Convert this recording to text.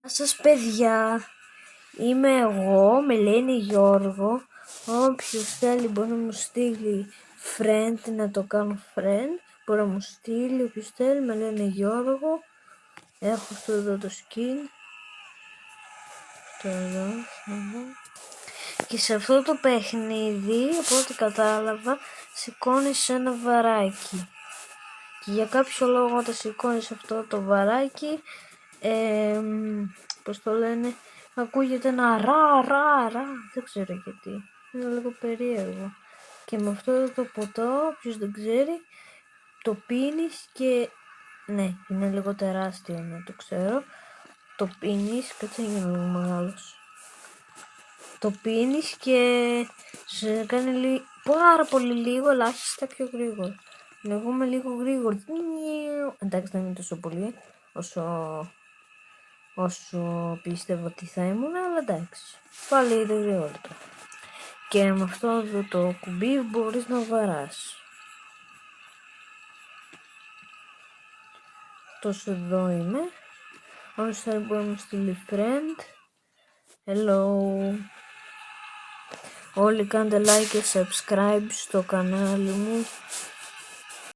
Σας παιδιά, είμαι εγώ, με λένε Γιώργο. Όποιος θέλει μπορεί να μου στείλει friend, να το κάνω friend. Μπορεί να μου στείλει όποιος θέλει, με λένε Γιώργο. Έχω αυτό εδώ το skin. Αυτό εδώ. Και σε αυτό το παιχνίδι, από ό,τι κατάλαβα, σηκώνεις ένα βαράκι. Και για κάποιο λόγο όταν σηκώνεις αυτό το βαράκι, πώς το λένε, ακούγεται ένα ρα, δεν ξέρω γιατί, είναι λίγο περίεργο. Και με αυτό το ποτό, όποιος δεν ξέρει, το πίνεις και, ναι, είναι λίγο τεράστιο, ναι, το ξέρω, το πίνεις, κάτσε να γίνει λίγο μεγάλος. Το πίνεις και σε κάνει πάρα πολύ λίγο, ελάχιστα πιο γρήγορα. Εγώ είμαι λίγο γρήγορο. Εντάξει, δεν είναι τόσο πολύ όσο πίστευα ότι θα ήμουν, αλλά εντάξει. Πάλι είναι γρήγορα. Και με αυτό εδώ το κουμπί μπορείς να βαράς. Τόσο εδώ είμαι. Όσοι θέλει μπορεί να μου στείλει friend. Hello. Όλοι κάντε like και subscribe στο κανάλι μου.